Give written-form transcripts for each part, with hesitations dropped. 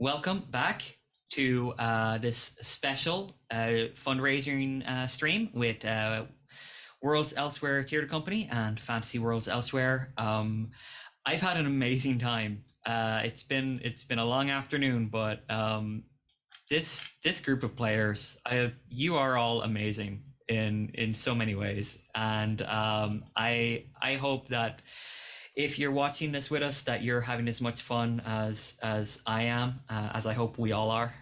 welcome back to this special fundraising stream with Worlds Elsewhere Theatre Company and Fantasy Worlds Elsewhere. I've had an amazing time. It's been a long afternoon, but this group of players, you are all amazing in so many ways, and I hope that if you're watching this with us, that you're having as much fun as I am, as I hope we all are.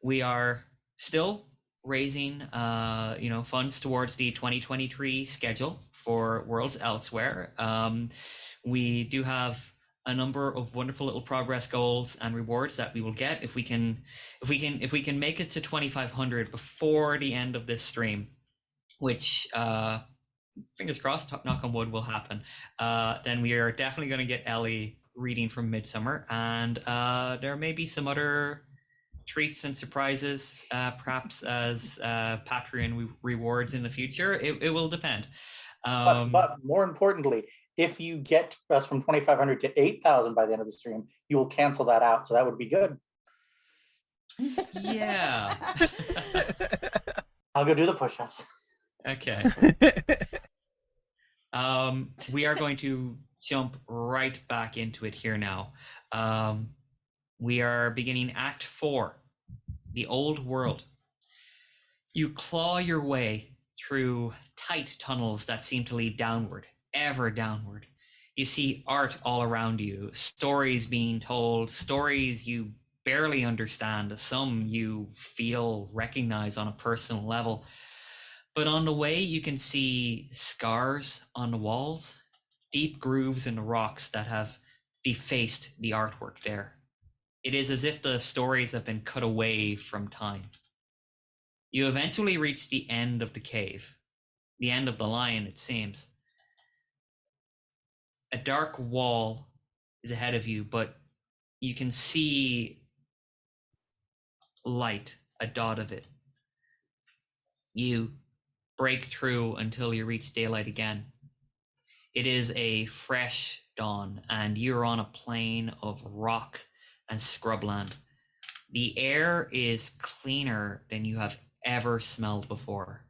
We are still raising, funds towards the 2023 schedule for Worlds Elsewhere. We do have a number of wonderful little progress goals and rewards that we will get if we can make it to 2,500 before the end of this stream, which fingers crossed, knock on wood, will happen. Then we are definitely going to get Ellie reading from Midsummer, and there may be some other treats and surprises, perhaps as Patreon rewards in the future. It will depend. But more importantly, if you get us from 2,500 to 8,000 by the end of the stream, you will cancel that out. So that would be good. Yeah. I'll go do the push-ups. Okay. We are going to jump right back into it here now. We are beginning Act 4, The Old World. You claw your way through tight tunnels that seem to lead downward, ever downward. You see art all around you, stories being told, stories you barely understand, some you feel recognize on a personal level. But on the way, you can see scars on the walls, deep grooves in the rocks that have defaced the artwork there. It is as if the stories have been cut away from time. You eventually reach the end of the cave, the end of the line, it seems. A dark wall is ahead of you, but you can see light, a dot of it. You break through until you reach daylight again. It is a fresh dawn, and you're on a plain of rock and scrubland. The air is cleaner than you have ever smelled before.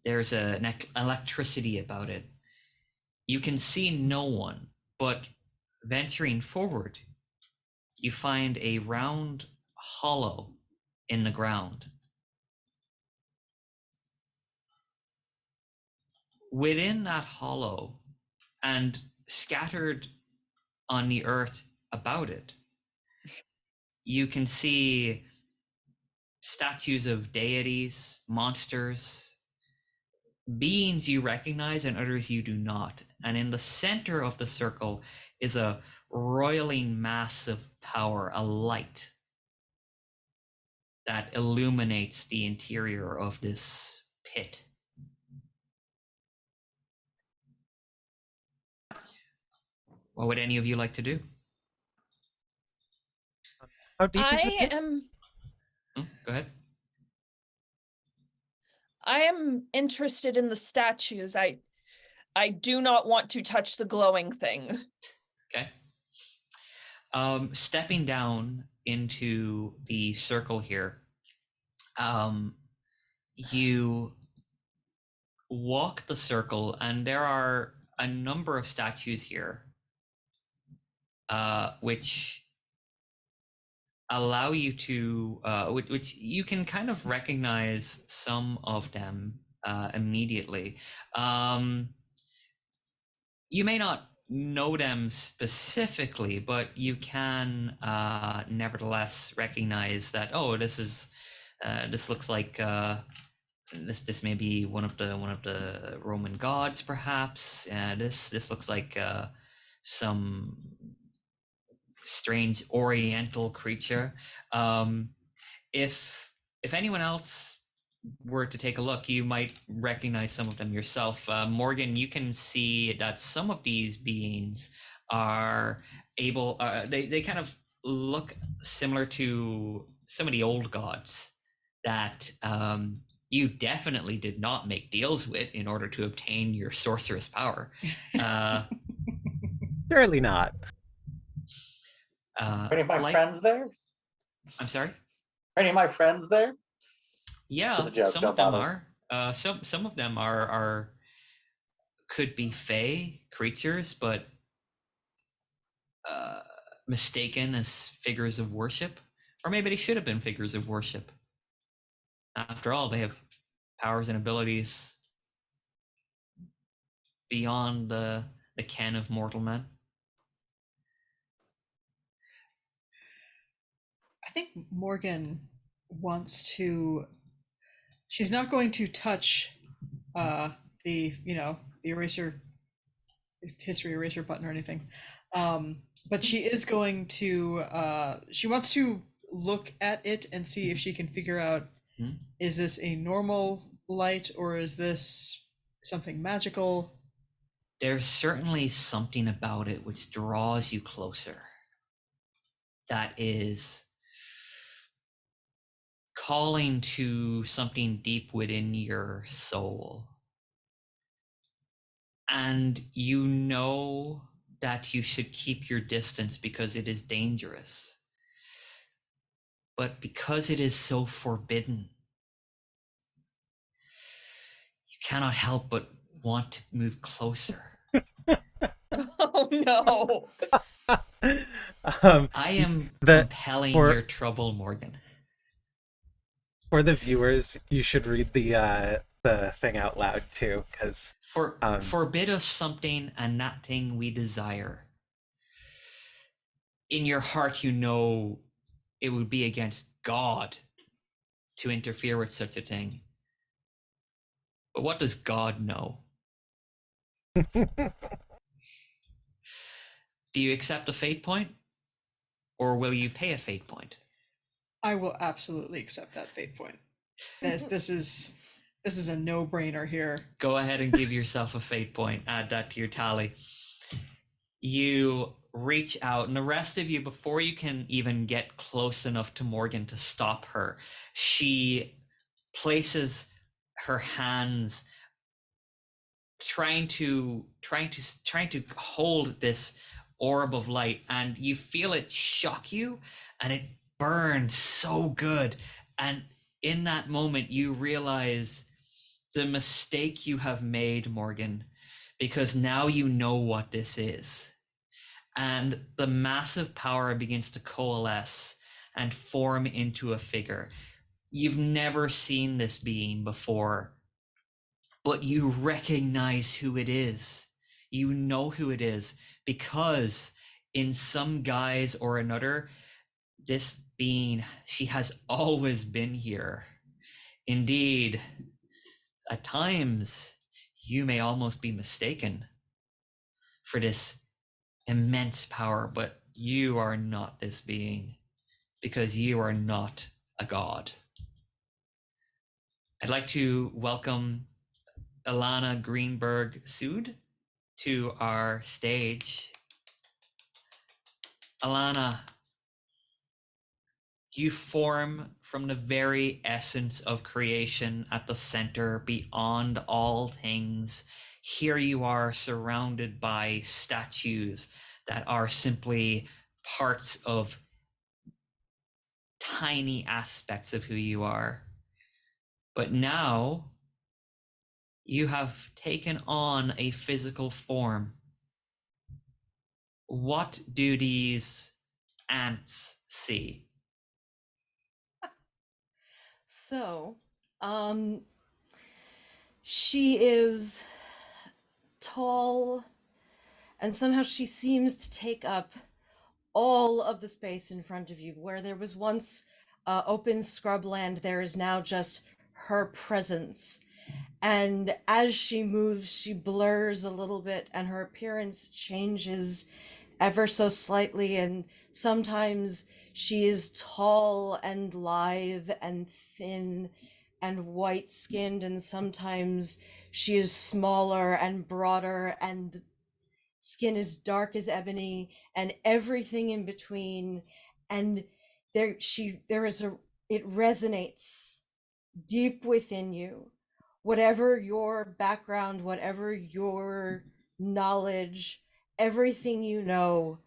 There's an electricity about it. You can see no one, but venturing forward, you find a round hollow in the ground. Within that hollow, and scattered on the earth about it, you can see statues of deities, monsters, beings you recognize and others you do not. And in the center of the circle is a roiling mass of power, a light that illuminates the interior of this pit. What would any of you like to do? How deep is the pit? Go ahead. I am interested in the statues. I do not want to touch the glowing thing. Okay. Stepping down into the circle here, you walk the circle, and there are a number of statues here, which allow you to, which you can kind of recognize some of them immediately. You may not know them specifically, but you can nevertheless recognize that, oh, this looks like this may be one of the Roman gods, perhaps. This looks like some strange oriental creature. If anyone else were to take a look, you might recognize some of them yourself. Morgan, you can see that some of these beings are able, they kind of look similar to some of the old gods that you definitely did not make deals with in order to obtain your sorceress power. Surely not. Are any of my like, friends there? I'm sorry. Are any of my friends there? Yeah, The joke, some don't of them bother. are. Some of them are could be fae creatures, but uh, mistaken as figures of worship, or maybe they should have been figures of worship. After all, they have powers and abilities beyond the ken of mortal men. I think Morgan wants to. She's not going to touch the the eraser history eraser button or anything, but she is going to. She wants to look at it and see if she can figure out is this a normal light or is this something magical? There's certainly something about it which draws you closer. That is calling to something deep within your soul. And you know that you should keep your distance because it is dangerous. But because it is so forbidden, you cannot help but want to move closer. Oh no. I am compelling your trouble, Morgan. For the viewers, you should read the thing out loud too, because forbid us something and that thing we desire. In your heart, you know it would be against God to interfere with such a thing. But what does God know? Do you accept a fate point? Or will you pay a fate point? I will absolutely accept that fate point. This is a no-brainer here. Go ahead and give yourself a fate point. Add that to your tally. You reach out, and the rest of you, before you can even get close enough to Morgan to stop her, she places her hands trying to hold this orb of light, and you feel it shock you, and it burns so good. And in that moment, you realize the mistake you have made, Morgan, because now you know what this is. And the massive power begins to coalesce and form into a figure. You've never seen this being before, but you recognize who it is. You know who it is because in some guise or another, this being, she has always been here. Indeed, at times, you may almost be mistaken for this immense power, but you are not this being because you are not a god. I'd like to welcome Ilana Greenberg-Sud to our stage. Ilana, you form from the very essence of creation at the center, beyond all things. Here you are surrounded by statues that are simply parts of tiny aspects of who you are. But now you have taken on a physical form. What do these ants see? So, she is tall, and somehow she seems to take up all of the space in front of you. Where there was once open scrubland, there is now just her presence. And as she moves, she blurs a little bit, and her appearance changes ever so slightly. And sometimes she is tall and lithe and thin and white skinned, and sometimes she is smaller and broader, and skin is dark as ebony, and everything in between. And it resonates deep within you. Whatever your background, whatever your knowledge, everything you know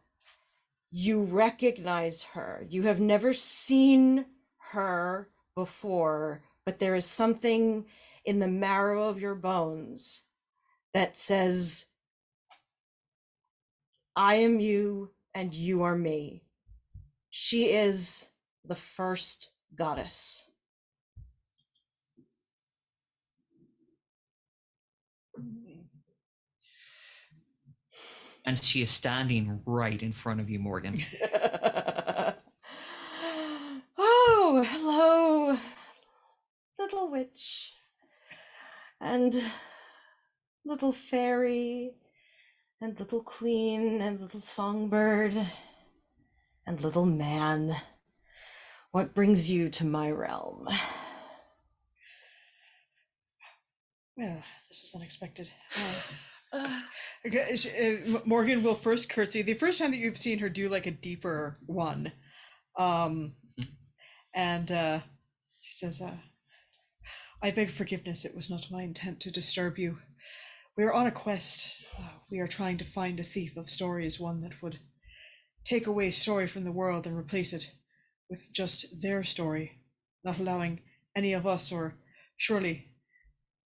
You recognize her. You have never seen her before, but there is something in the marrow of your bones that says, I am you and you are me. She is the first goddess. And she is standing right in front of you, Morgan. Oh, hello, little witch and little fairy and little queen and little songbird and little man. What brings you to my realm? Well, this is unexpected. Okay, Morgan will first curtsy. The first time that you've seen her do like a deeper one. And she says, I beg forgiveness. It was not my intent to disturb you. We are on a quest. We are trying to find a thief of stories, one that would take away story from the world and replace it with just their story, not allowing any of us or surely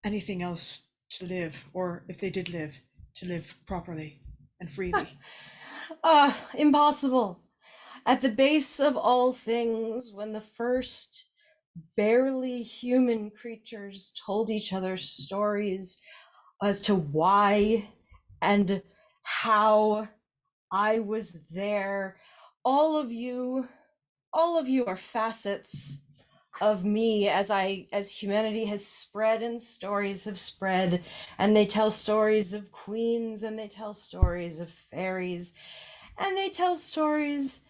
anything else to live, or if they did live, to live properly and freely. Impossible. At the base of all things, when the first barely human creatures told each other stories as to why and how I was there, all of you are facets of me as humanity has spread and stories have spread, and they tell stories of queens and they tell stories of fairies and they tell stories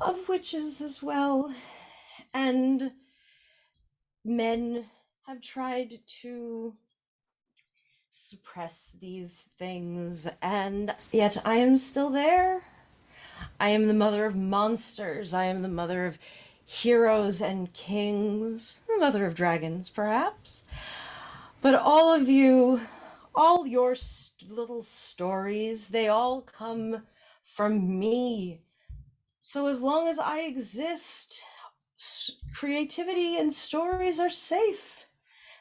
of witches as well, and men have tried to suppress these things, and yet I am still there. I am the mother of monsters. I am the mother of heroes and kings, the mother of dragons, perhaps. But all of you, all your little stories, they all come from me. So as long as I exist, creativity and stories are safe.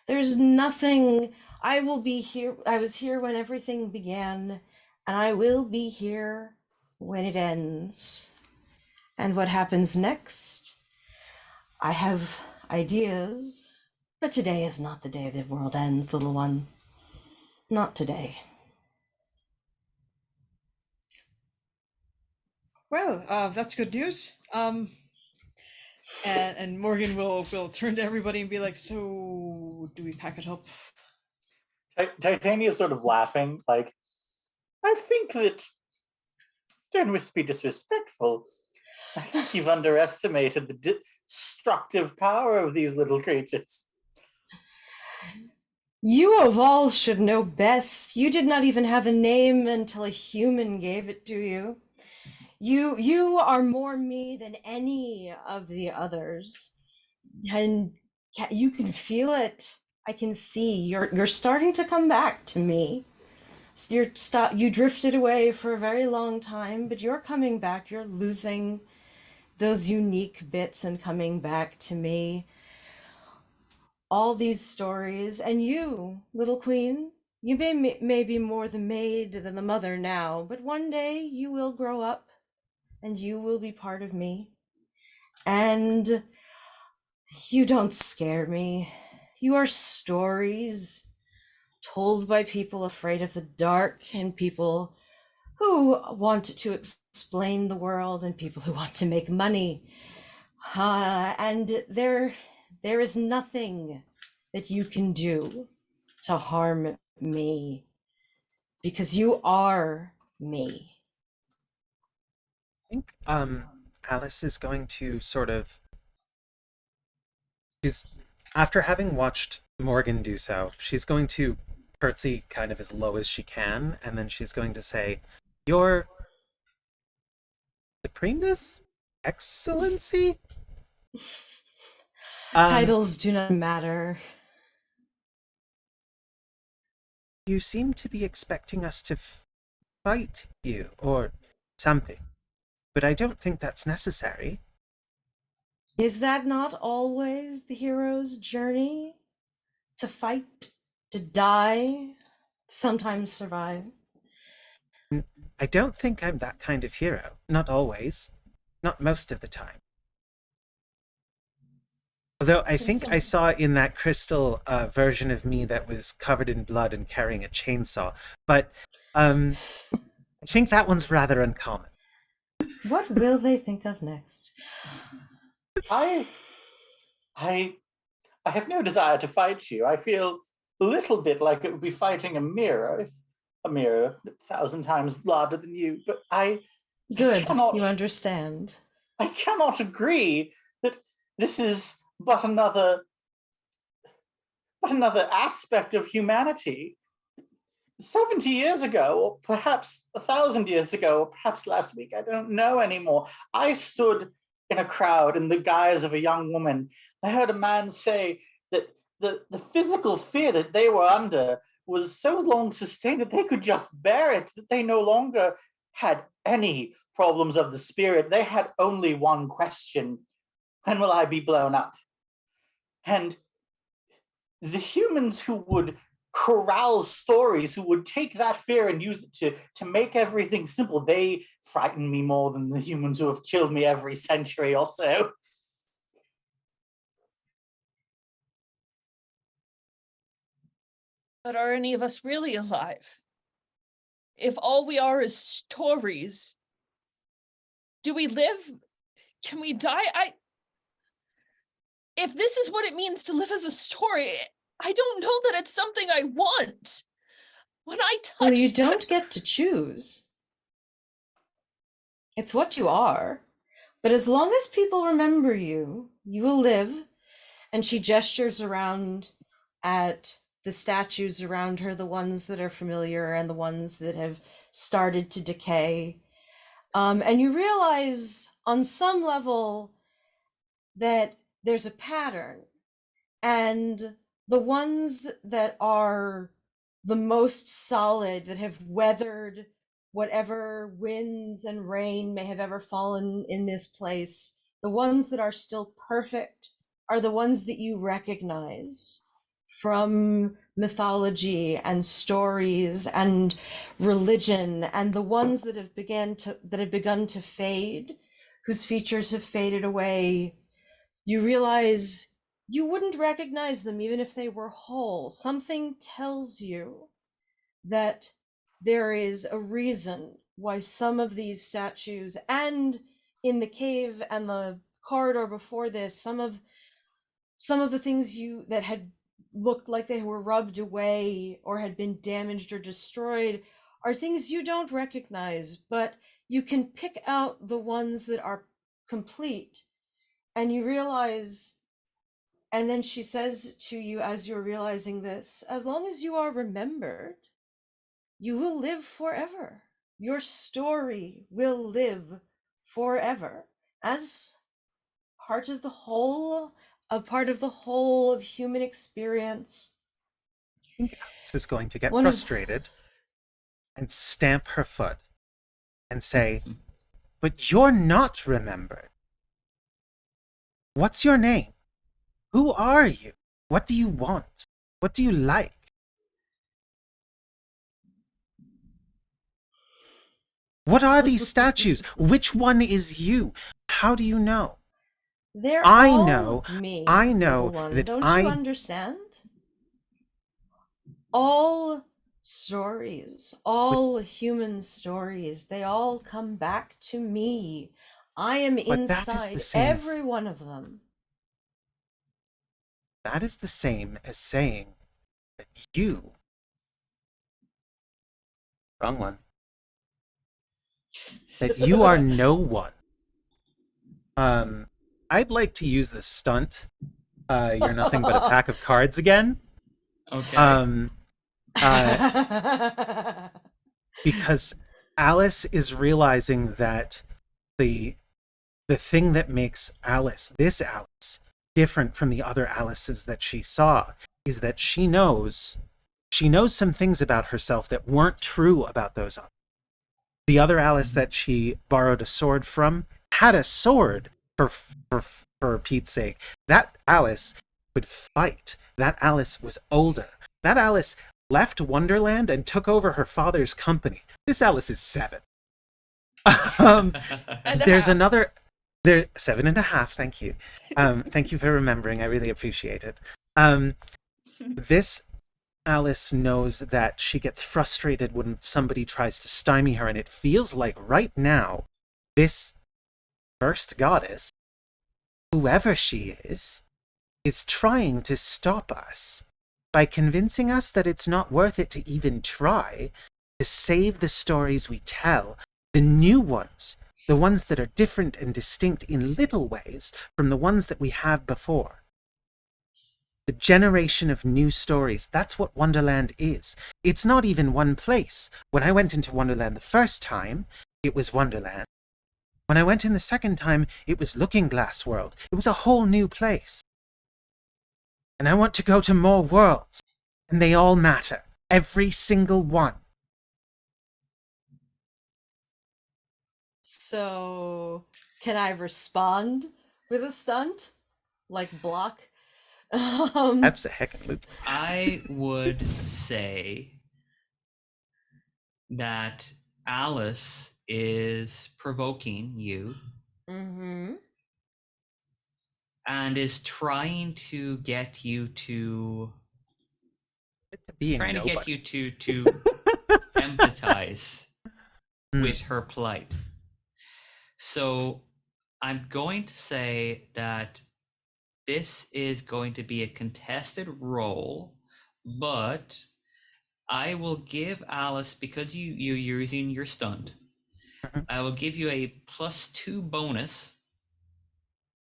There's nothing. I will be here. I was here when everything began, and I will be here when it ends. And what happens next? I have ideas, but today is not the day the world ends, little one. Not today. Well, that's good news. And Morgan will turn to everybody and be like, so do we pack it up? Titania is sort of laughing, like, I think that, don't be disrespectful, I think you've underestimated the destructive power of these little creatures. You of all should know best. You did not even have a name until a human gave it to you. You are more me than any of the others. And you can feel it. I can see you're starting to come back to me. You drifted away for a very long time, but you're coming back. You're losing those unique bits and coming back to me. All these stories, and you, little queen, you may be more the maid than the mother now, but one day you will grow up and you will be part of me. And you don't scare me. You are stories told by people afraid of the dark and people who want to explain the world and people who want to make money. And there is nothing that you can do to harm me because you are me. I think Alice is going to sort of, she's, after having watched Morgan do so, she's going to curtsy kind of as low as she can, and then she's going to say, Your Supremeness? Excellency? Titles do not matter. You seem to be expecting us to fight you, or something. but I don't think that's necessary. Is that not always the hero's journey? To fight, to die, sometimes survive? I don't think I'm that kind of hero. Not always. Not most of the time. Although I think I saw in that crystal version of me that was covered in blood and carrying a chainsaw. But I think that one's rather uncommon. What will they think of next? I have no desire to fight you. I feel a little bit like it would be fighting a mirror, if a mirror 1,000 times larger than you. But Good, cannot- you understand. I cannot agree that this is but another aspect of humanity. 70 years ago, or perhaps 1,000 years ago, or perhaps last week, I don't know anymore, I stood in a crowd in the guise of a young woman. I heard a man say that the physical fear that they were under was so long sustained that they could just bear it, that they no longer had any problems of the spirit. They had only one question: when will I be blown up? And the humans who would corral stories, who would take that fear and use it to make everything simple, they frighten me more than the humans who have killed me every century or so. But are any of us really alive? If all we are is stories, do we live? Can we die? If this is what it means to live as a story, I don't know that it's something I want. When I touch Well, you don't get to choose. It's what you are. But as long as people remember you, you will live. And she gestures around at the statues around her, the ones that are familiar and the ones that have started to decay. And you realize on some level that there's a pattern, and the ones that are the most solid, that have weathered whatever winds and rain may have ever fallen in this place, the ones that are still perfect are the ones that you recognize from mythology and stories and religion, and the ones that have begun to fade, whose features have faded away. You realize you wouldn't recognize them even if they were whole. Something tells you that there is a reason why some of these statues, and in the cave and the corridor before this, some of the things that had looked like they were rubbed away or had been damaged or destroyed are things you don't recognize, but you can pick out the ones that are complete. And you realize, and then she says to you as you're realizing this, as long as you are remembered, you will live forever. Your story will live forever as part of the whole, a part of the whole of human experience. I think Alice is going to get One of- frustrated and stamp her foot and say, "But you're not remembered. What's your name? Who are you? What do you want? What do you like?" What are these statues? Which one is you? How do you know? They're I all know- me, I know little one. that Don't I- you understand? All stories, all human stories, they all come back to me. I am But that is inside the same- every one of them. That is the same as saying that you... Wrong one. That you are no one. I'd like to use this stunt. You're nothing but a pack of cards again. Okay. Because Alice is realizing that the thing that makes Alice, this Alice, different from the other Alices that she saw is that she knows some things about herself that weren't true about those others. the other Alice that she borrowed a sword from had a sword for Pete's sake. That Alice could fight. That Alice was older. That Alice left Wonderland and took over her father's company. This Alice is 7. And a There's half. another. There 7.5. Thank you. Thank you for remembering. I really appreciate it. This Alice knows that she gets frustrated when somebody tries to stymie her, and it feels like right now, this first goddess, whoever she is trying to stop us by convincing us that it's not worth it to even try to save the stories we tell, the new ones, the ones that are different and distinct in little ways from the ones that we have before. The generation of new stories, that's what Wonderland is. It's not even one place. When I went into Wonderland the first time, it was Wonderland. When I went in the second time, it was Looking Glass World. It was a whole new place. And I want to go to more worlds. And they all matter. Every single one. So, can I respond with a stunt? Like block? Absolutely. I would say that Alice is provoking you Mm-hmm. and is trying to get you to Being trying to get nobody. you to empathize Hmm. with her plight. So I'm going to say that this is going to be a contested role, but I will give Alice, because you're using your stunt, Mhm. I will give you a +2 bonus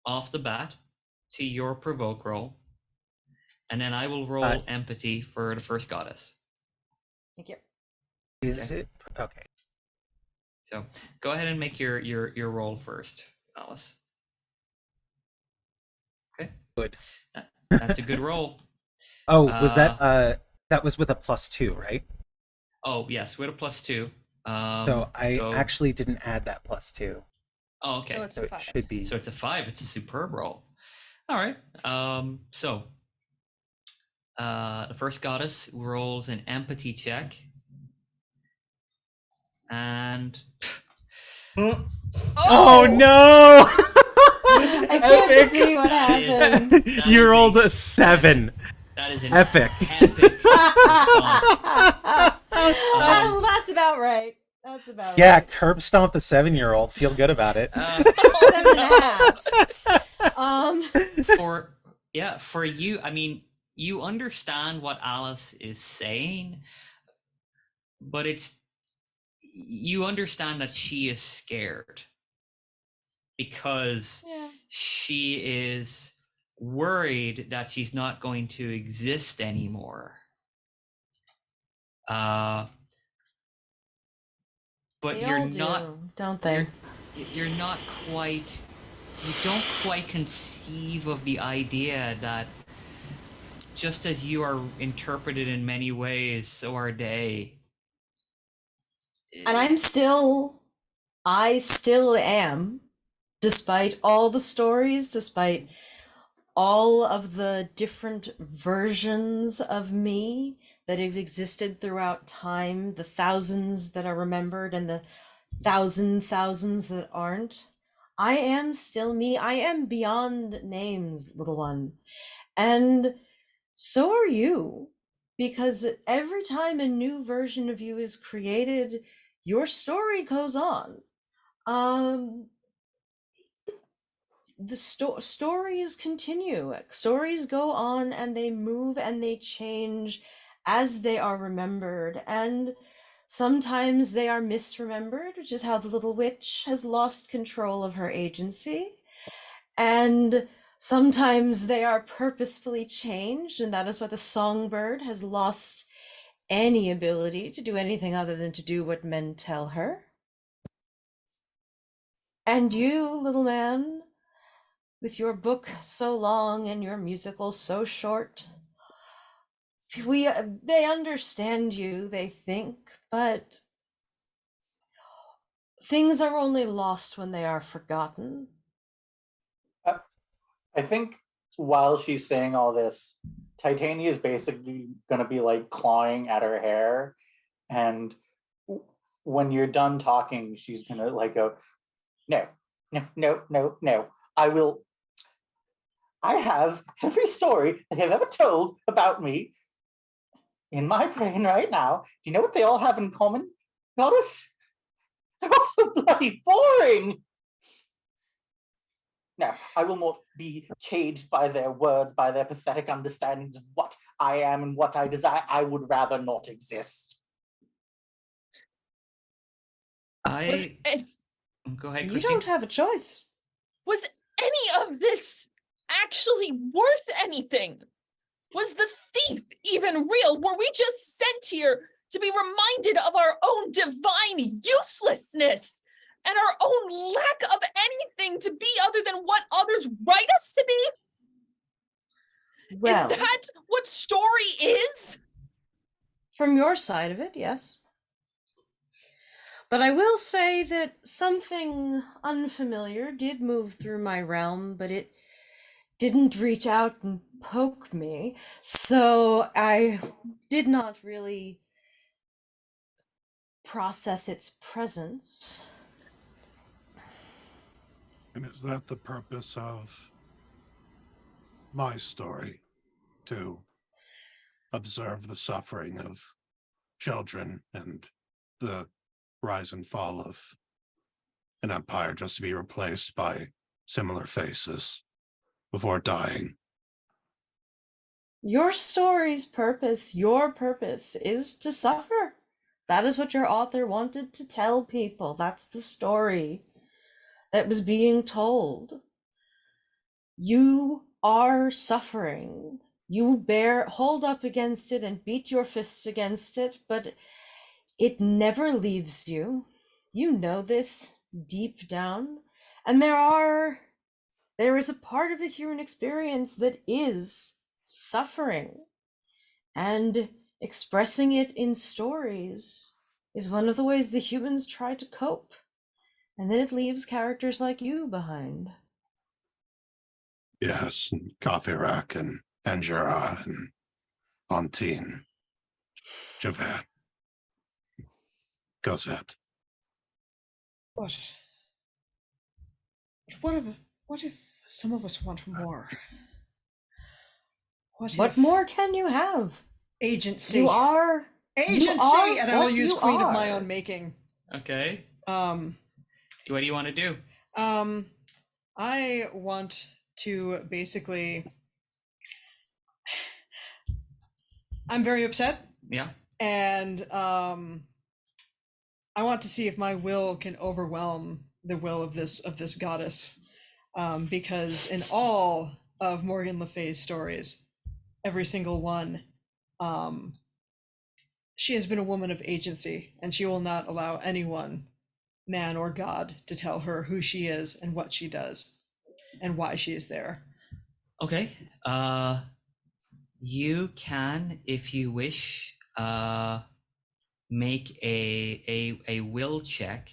off the bat to your provoke roll, and then I will roll empathy for the first goddess. Thank you. Is it? Okay. So go ahead and make your roll first, Alice. Okay. Good. That's a good roll. Oh, was that was with a +2, right? Oh yes, with a +2. So I actually didn't add that +2. Oh, okay. So it's So a it 5. should be. So it's a 5. It's a superb roll. All right. So the first goddess rolls an empathy check, and Oh no! I can't see what happened. You rolled a 7. That is an Epic. epic response. Well, that's about right. That's about Yeah, right. curb stomp the 7-year-old. Feel good about it. 7.5. For you, I mean, you understand what Alice is saying, but you understand that she is scared because she is worried that she's not going to exist anymore. But They you're all not, do, don't they? you're not quite, you don't quite conceive of the idea that just as you are interpreted in many ways, so are they. And I still am, despite all the stories, despite all of the different versions of me that have existed throughout time, the thousands that are remembered and the thousands that aren't. I am still me. I am beyond names, little one. And so are you. Because every time a new version of you is created, your story goes on. The stories continue. Stories go on and they move and they change as they are remembered. And sometimes they are misremembered, which is how the little witch has lost control of her agency. And sometimes they are purposefully changed, and that is why the songbird has lost any ability to do anything other than to do what men tell her. And you, little man, with your book so long and your musical so short, they understand you, they think, but Things are only lost when they are forgotten. I think while she's saying all this, Titania is basically going to be like clawing at her hair. And when you're done talking, she's going to like go, no, no, no, no, no. I have every story they have ever told about me in my brain right now. Do you know what they all have in common? Notice? They're all so bloody boring. No, I will not be caged by their words, by their pathetic understandings of what I am and what I desire. I would rather not exist. Was, Go ahead, You Christine. don't have a choice. was any of this actually worth anything? Was the thief even real? Were we just sent here to be reminded of our own divine uselessness and our own lack of anything to be other than what others write us to be? Well, Is that what story is? from your side of it, yes. But I will say that something unfamiliar did move through my realm, but it didn't reach out and poke me, so I did not really process its presence. And is that the purpose of my story? To observe the suffering of children and the rise and fall of an empire just to be replaced by similar faces before dying. Your story's purpose, your purpose, is to suffer. That is what your author wanted to tell people. That's the story that was being told. You are suffering. You hold up against it and beat your fists against it, but it never leaves you. You know this deep down. And there is a part of the human experience that is suffering. And expressing it in stories is one of the ways the humans try to cope. And then it leaves characters like you behind. Yes, and Coffee Rack and Angera and Fontaine, Javert, Cosette. What if some of us want more? What if more can you have? agency? You are agency, and I will what use you queen of my are. own making. Okay. What do you want to do? I want to basically. I'm very upset. Yeah. And I want to see if my will can overwhelm the will of this goddess, because in all of Morgan Le Fay's stories, every single one, she has been a woman of agency, and she will not allow anyone, man or god, to tell her who she is and what she does and why she is there. Okay. You can, if you wish, make a will check.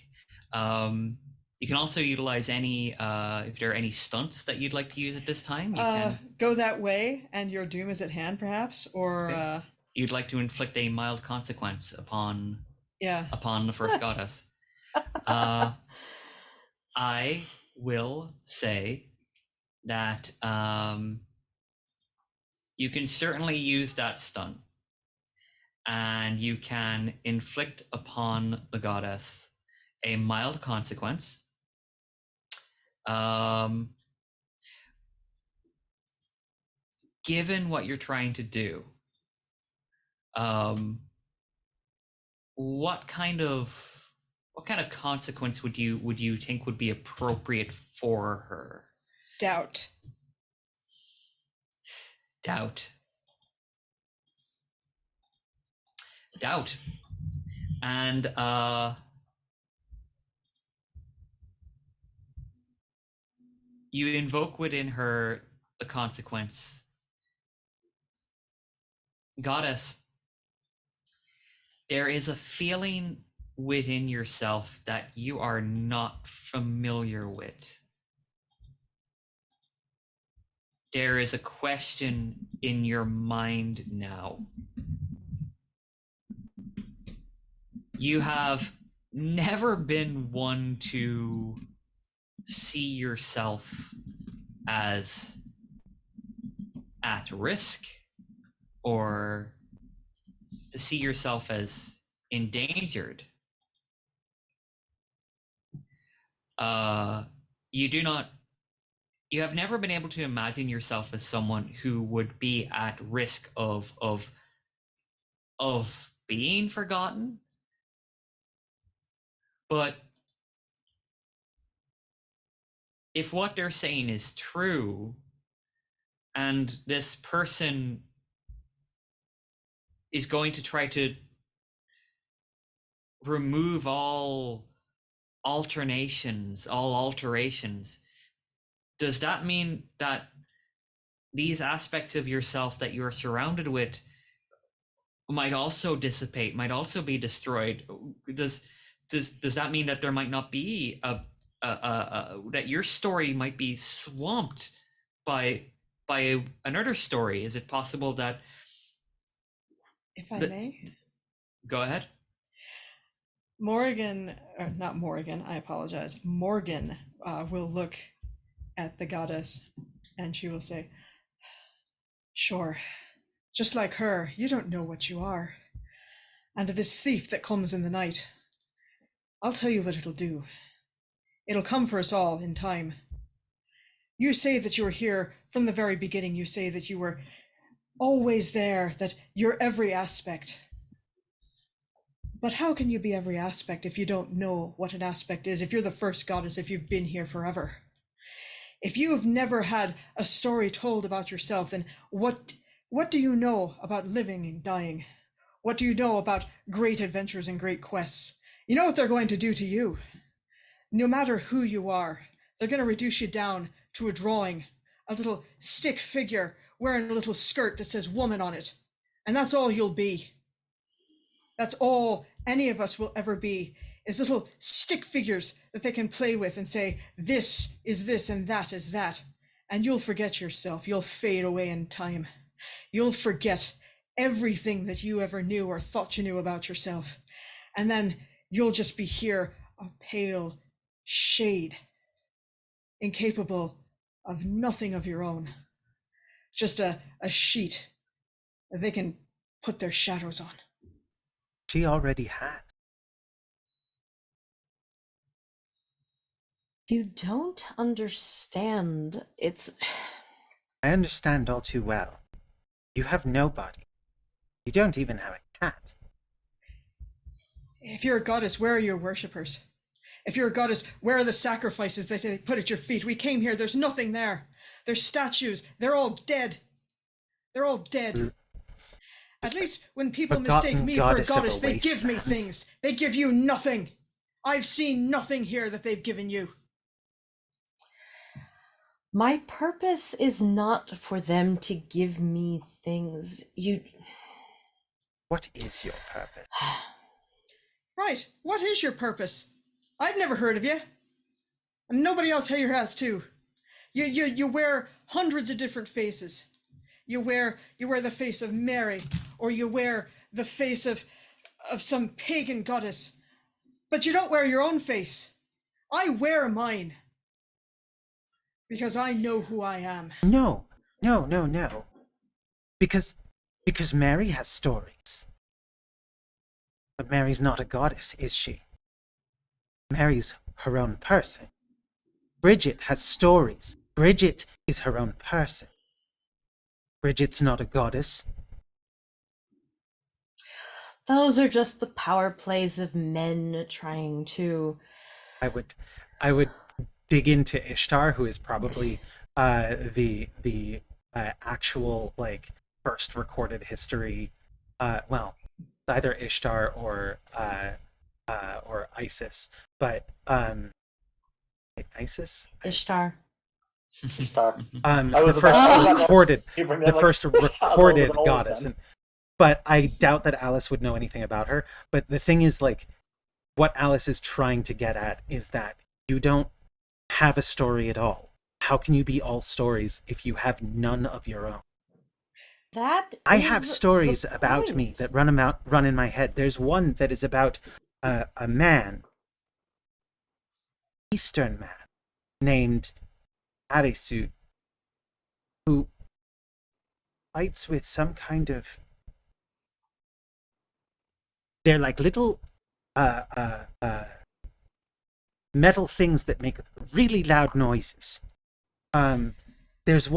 You can also utilize any if there are any stunts that you'd like to use at this time. You can. Go that way, and your doom is at hand, perhaps, or Okay. You'd like to inflict a mild consequence upon yeah, upon the first goddess. I will say that you can certainly use that stunt, and you can inflict upon the goddess a mild consequence. Given what you're trying to do, what kind of consequence would you think would be appropriate for her? doubt. And you invoke within her the consequence. Goddess, there is a feeling within yourself that you are not familiar with. There is a question in your mind now. You have never been one to see yourself as at risk or to see yourself as endangered. You have never been able to imagine yourself as someone who would be at risk of being forgotten. But if what they're saying is true, and this person is going to try to remove all alterations, does that mean that these aspects of yourself that you're surrounded with might also dissipate, might also be destroyed? Does that mean that there might not be that your story might be swamped by another story? Is it possible that... If I may? Go ahead. Morgan, or not Morgan, I apologize. Morgan will look at the goddess and she will say, sure, just like her, you don't know what you are. And this thief that comes in the night, I'll tell you what it'll do. It'll come for us all in time. You say that you were here from the very beginning. You say that you were always there, that you're every aspect. But how can you be every aspect if you don't know what an aspect is? If you're the first goddess, if you've been here forever? If you have never had a story told about yourself, then what do you know about living and dying? What do you know about great adventures and great quests? You know what they're going to do to you. No matter who you are, they're going to reduce you down to a drawing, a little stick figure wearing a little skirt that says woman on it. And that's all you'll be. That's all any of us will ever be, is little stick figures that they can play with and say, this is this and that is that. And you'll forget yourself. You'll fade away in time. You'll forget everything that you ever knew or thought you knew about yourself. And then you'll just be here, a pale shade, incapable of nothing of your own. Just a sheet that they can put their shadows on. She already has. You don't understand. I understand all too well. You have nobody. You don't even have a cat. If you're a goddess, where are your worshippers? If you're a goddess, where are the sacrifices that they put at your feet? We came here, there's nothing there. There's statues, they're all dead. They're all dead. At least when people mistake me for a goddess, they give me things. They give you nothing. I've seen nothing here that they've given you. My purpose is not for them to give me things. What is your purpose? Right, what is your purpose? I've never heard of you. And nobody else here has too. You wear hundreds of different faces. You wear the face of Mary, or you wear the face of some pagan goddess. But you don't wear your own face. I wear mine. Because I know who I am. No. Because Mary has stories. But Mary's not a goddess, is she? Mary's her own person. Bridget has stories. Bridget is her own person. Bridget's not a goddess. Those are just the power plays of men trying to... I would dig into Ishtar, who is probably the actual first recorded history. Well, either Ishtar or Isis, but Isis? Ishtar. Ishtar. The first recorded goddess. But I doubt that Alice would know anything about her. But the thing is, what Alice is trying to get at is that you don't have a story at all. How can you be all stories if you have none of your own? That I is have the stories about me point. that run in my head. There's one that is about a man, Eastern man, named Arisu, who fights with some kind of... They're like little metal things that make really loud noises. There's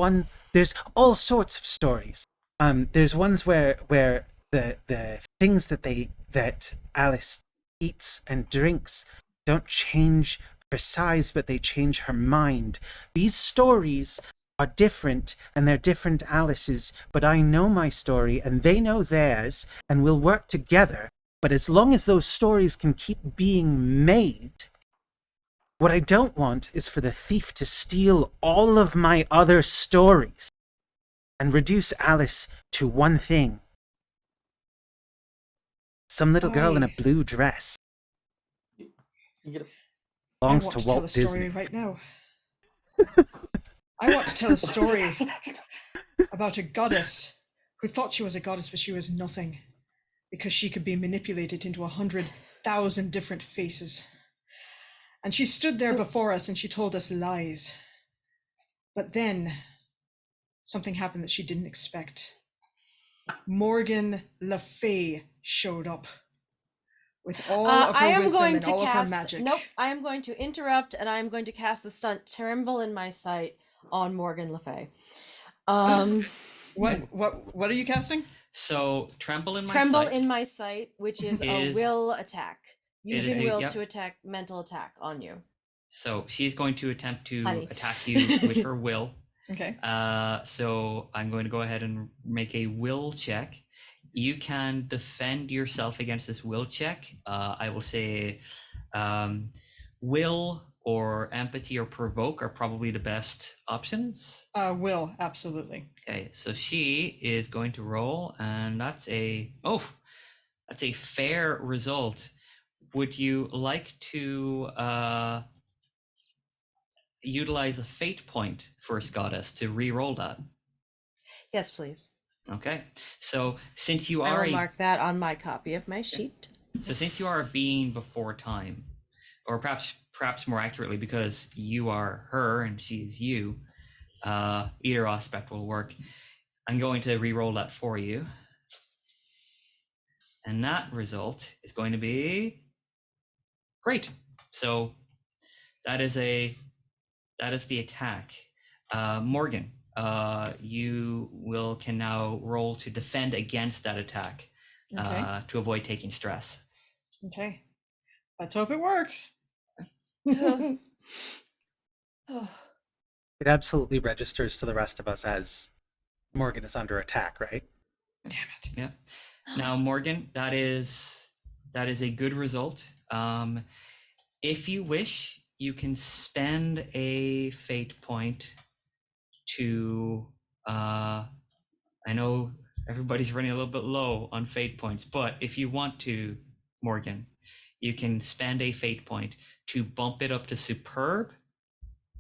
all sorts of stories. There's ones where the things that Alice eats and drinks don't change her size, but they change her mind. These stories are different, and they're different Alice's, but I know my story and they know theirs, and we'll work together. But as long as those stories can keep being made, what I don't want is for the thief to steal all of my other stories and reduce Alice to one thing. Some little girl in a blue dress. You know, I Belongs want to to tell a Walt story Disney. right now. I want to tell a story about a goddess who thought she was a goddess, but she was nothing, because she could be manipulated into 100,000 different faces. And she stood there before us and she told us lies. But then something happened that she didn't expect. Morgan Le Fay showed up with all of her wisdom and all of her magic. Nope, I am going to interrupt, and I am going to cast the stunt Tremble in My Sight on Morgan Le Fay. What are you casting? So Tremble in My Tremble Sight in My Sight, which is a is- will attack. Using will yep. to attack mental attack on you. So she's going to attempt to Honey. attack you with her will. Okay. So I'm going to go ahead and make a will check. You can defend yourself against this will check. I will say will or empathy or provoke are probably the best options. Will, absolutely. Okay, so she is going to roll, and that's a fair result. Would you like to utilize a fate point, First Goddess, to re-roll that? Yes, please. Okay, so since you I are will mark that on my copy of my sheet. since you are a being before time, or perhaps more accurately, because you are her and she is you, either aspect will work. I'm going to re-roll that for you, and that result is going to be great. So that is the attack. Morgan, you can now roll to defend against that attack, Okay. to avoid taking stress. Okay. Let's hope it works. Oh. It absolutely registers to the rest of us as Morgan is under attack, right? Damn it. Yeah. Now, Morgan, that is a good result. If you wish, you can spend a fate point to. I know everybody's running a little bit low on fate points, but if you want to, Morgan, you can spend a fate point to bump it up to superb.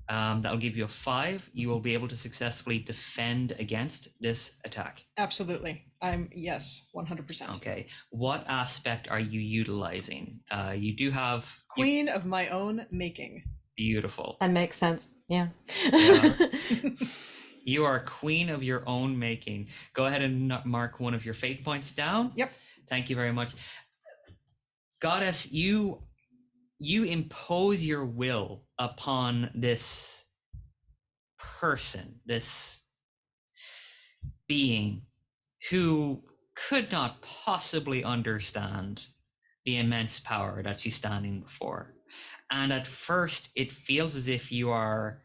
That'll give you a 5. You will be able to successfully defend against this attack. Absolutely. Yes, 100%. Okay. What aspect are you utilizing? You do have Queen of my own making. beautiful. That makes sense. Yeah. Yeah. You are queen of your own making. Go ahead and mark one of your fate points down. Yep. Thank you very much. Goddess, you impose your will upon this person, this being who could not possibly understand the immense power that she's standing before. And at first, it feels as if you are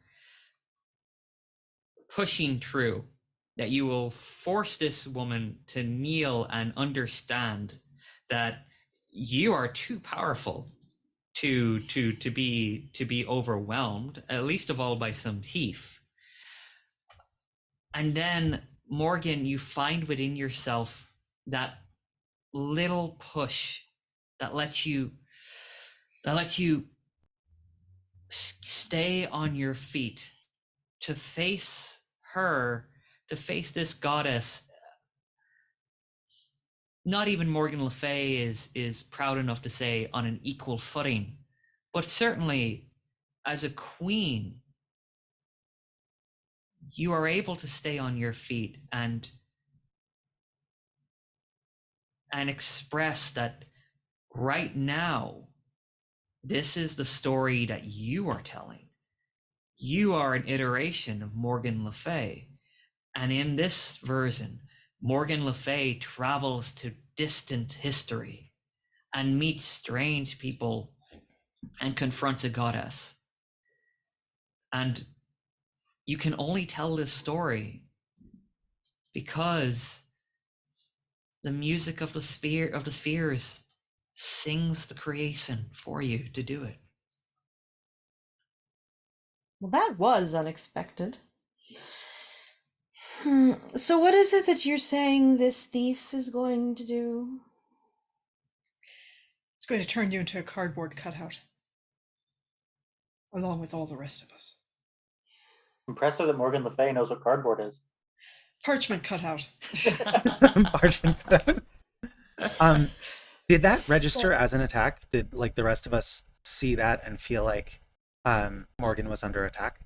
pushing through, that you will force this woman to kneel and understand that you are too powerful to be overwhelmed, at least of all by some thief. And then, Morgan, you find within yourself that little push that lets you that lets you stay on your feet to face her, to face this goddess. Not even Morgan Le Fay is proud enough to say on an equal footing, but certainly as a queen, you are able to stay on your feet and express that right now, this is the story that you are telling. You are an iteration of Morgan Le Fay. And in this version, Morgan Le Fay travels to distant history and meets strange people and confronts a goddess. And you can only tell this story because the music of the spheres sings the creation for you to do it. Well, that was unexpected. So what is it that you're saying this thief is going to do? It's going to turn you into a cardboard cutout, along with all the rest of us. Impressive that Morgan Le Fay knows what cardboard is. Parchment cutout. Parchment cutout. Did that register as an attack? Did like the rest of us see that and feel like Morgan was under attack?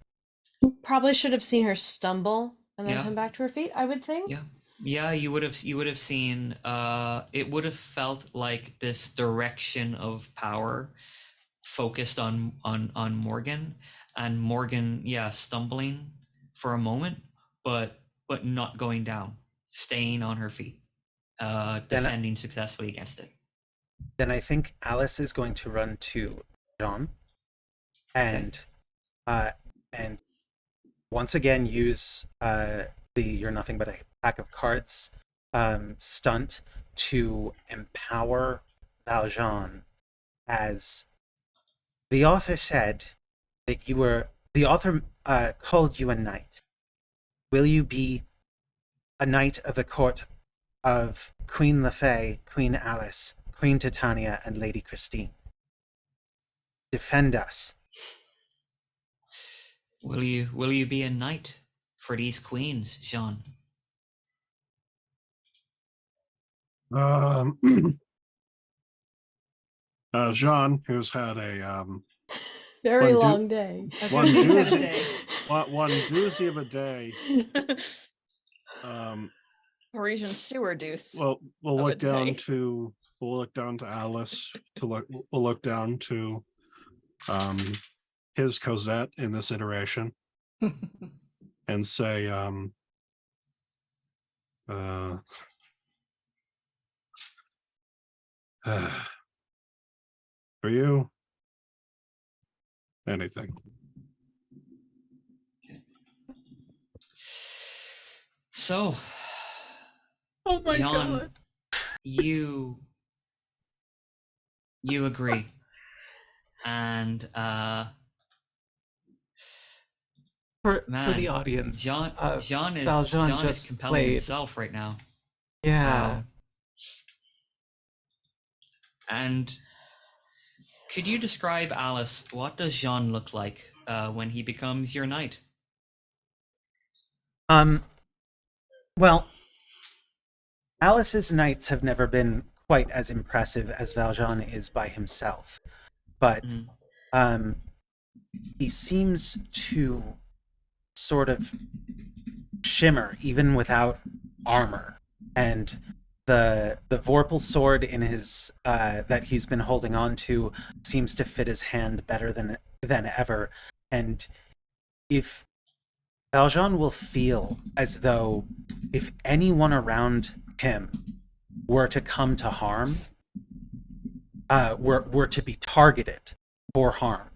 Probably should have seen her stumble and then Yeah. come back to her feet, I would think. Yeah, you would have seen it would have felt like this direction of power focused on Morgan, and Morgan stumbling for a moment, but not going down, staying on her feet, defending successfully against it. Then I think Alice is going to run to Jean and once again use the "You're nothing but a pack of cards" stunt to empower Valjean, as the author said that you were. The author called you a knight. Will you be a knight of the court of Queen Le Fay, Queen Alice, Queen Titania, and Lady Christine? Defend us. Will you be a knight for these queens, Jean? Jean, who's had a Very One do- long day. I was One going to say he's had a doozy. day. one doozy of a day. Parisian sewer deuce. Well, we'll Of a look down day. to Alice. We'll look down to his Cosette in this iteration and say, for you, anything. So, Oh my Jean, god. you agree, and For man, the audience, Jean is Valjean Jean is just compelling played. himself right now. Yeah. And could you describe, Alice, what does Jean look like when he becomes your knight? Well, Alice's knights have never been quite as impressive as Valjean is by himself, but he seems to sort of shimmer even without armor, and the vorpal sword in his that he's been holding on to seems to fit his hand better than ever. And if Valjean will feel as though if anyone around him were to come to harm, were to be targeted for harm,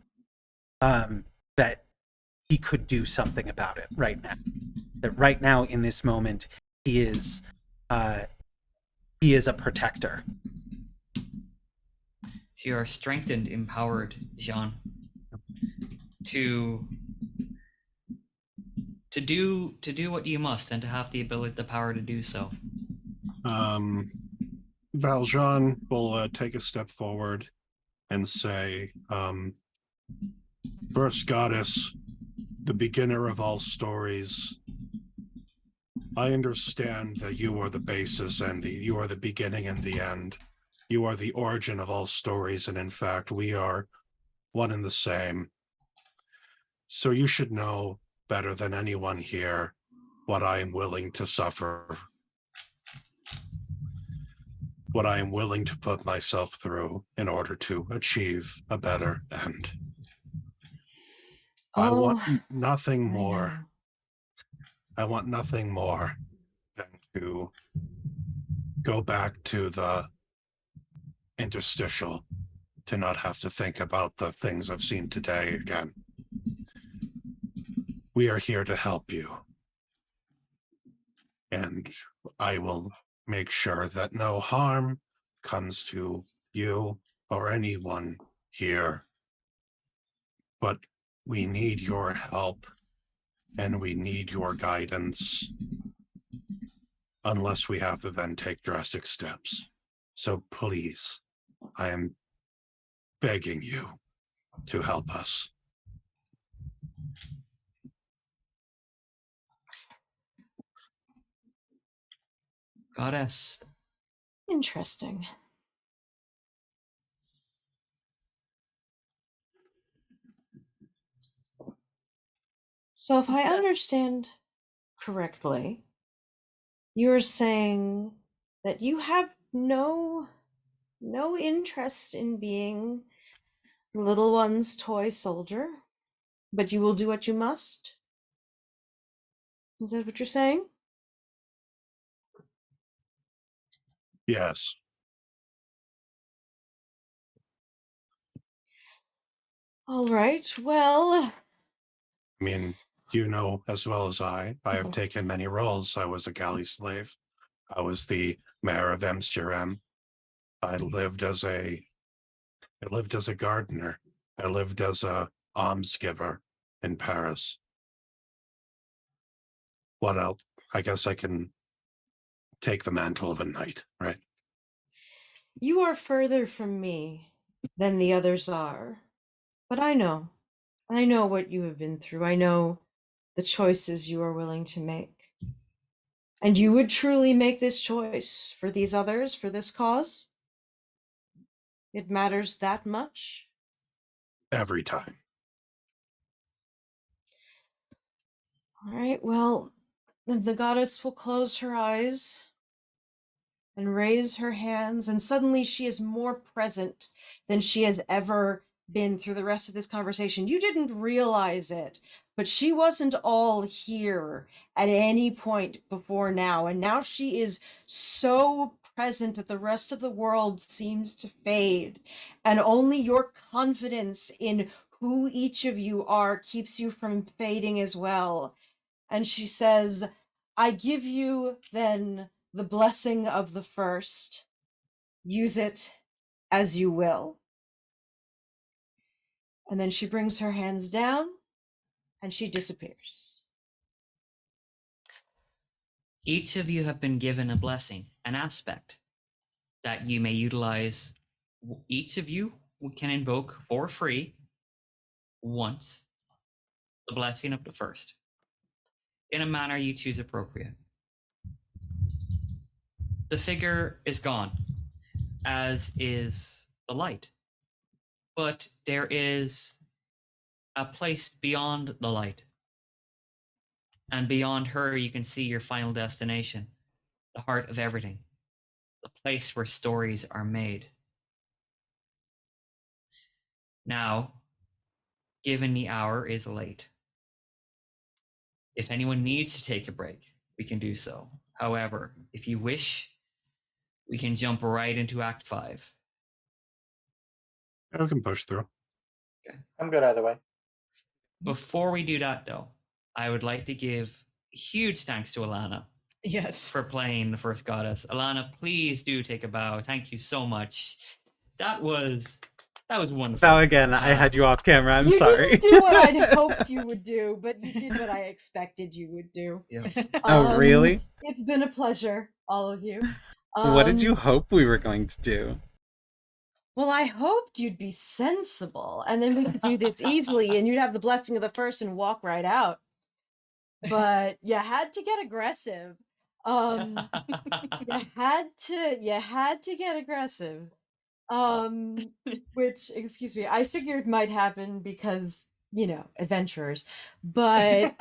that he could do something about it right now. That right now, in this moment, he is a protector. So you are strengthened, empowered, Jean, to do what you must, and to have the ability, the power to do so. Valjean will take a step forward and say, First Goddess, the beginner of all stories, I understand that you are the basis and you are the beginning and the end. You are the origin of all stories, and in fact, we are one and the same. So you should know better than anyone here what I am willing to suffer, what I am willing to put myself through in order to achieve a better end. I want nothing more. I want nothing more than to go back to the interstitial, to not have to think about the things I've seen today again. We are here to help you. And I will make sure that no harm comes to you or anyone here. But we need your help and we need your guidance, unless we have to then take drastic steps. So please, I am begging you to help us. Goddess, Interesting. So if I understand correctly, you're saying that you have no interest in being the little one's toy soldier, but you will do what you must? Is that what you're saying? Yes. All right, well, I mean, you know as well as I have taken many roles. I was a galley slave. I was the mayor of Amsterdam. I lived as a gardener. I lived as a almsgiver in Paris. What else? I guess I can take the mantle of a knight, right? you are further from me than the others are. But I know what you have been through. I know the choices you are willing to make. And you would truly make this choice for these others, for this cause? It matters that much? Every time. All right, well, then the goddess will close her eyes and raise her hands, and suddenly she is more present than she has ever been through the rest of this conversation. You didn't realize it, but she wasn't all here at any point before now, and now she is so present that the rest of the world seems to fade, and only your confidence in who each of you are keeps you from fading as well. And she says, I give you then the blessing of the first. Use it as you will. And then she brings her hands down and she disappears. each of you have been given a blessing, an aspect that you may utilize. Each of you can invoke for free once the blessing of the first in a manner you choose appropriate. The figure is gone, as is the light. But there is a place beyond the light. And beyond her, you can see your final destination, the heart of everything, the place where stories are made. Now, given the hour is late, if anyone needs to take a break, we can do so. However, if you wish, we can jump right into Act 5. I can push through. I'm good either way. Before we do that, though, I would like to give huge thanks to Ilana Yes. for playing the first goddess. Ilana, please do take a bow. Thank you so much. That was wonderful. Now again, I had you off camera. I'm sorry. You didn't do what I'd hoped you would do, but you did what I expected you would do. Yeah. Oh, really? It's been a pleasure, all of you. What did you hope we were going to do? Well, I hoped you'd be sensible, and then we could do this easily, and you'd have the blessing of the first and walk right out. But you had to get aggressive. You had to get aggressive. Which, excuse me, I figured might happen because, adventurers. But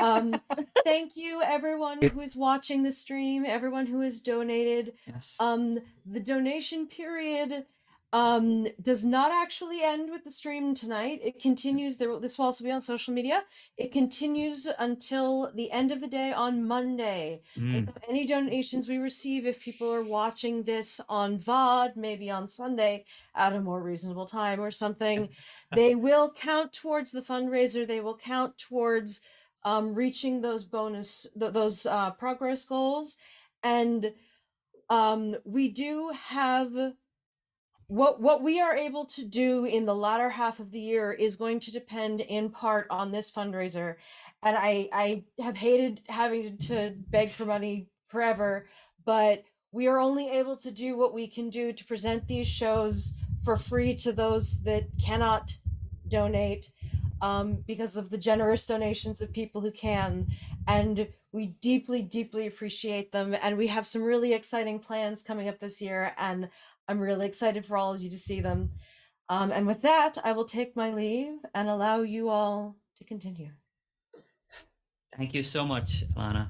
thank you everyone who is watching the stream, everyone who has donated. Yes. The donation period does not actually end with the stream tonight. It continues. This will also be on social media. It continues until the end of the day on Monday. And so any donations we receive, if people are watching this on VOD, maybe on Sunday at a more reasonable time or something, they will count towards the fundraiser. They will count towards reaching those progress goals. And we do have what we are able to do in the latter half of the year is going to depend in part on this fundraiser. And I have hated having to beg for money forever, but we are only able to do what we can do to present these shows for free to those that cannot donate, because of the generous donations of people who can. And we deeply, deeply appreciate them. And we have some really exciting plans coming up this year, and I'm really excited for all of you to see them. And with that, I will take my leave and allow you all to continue. Thank you so much, Ilana.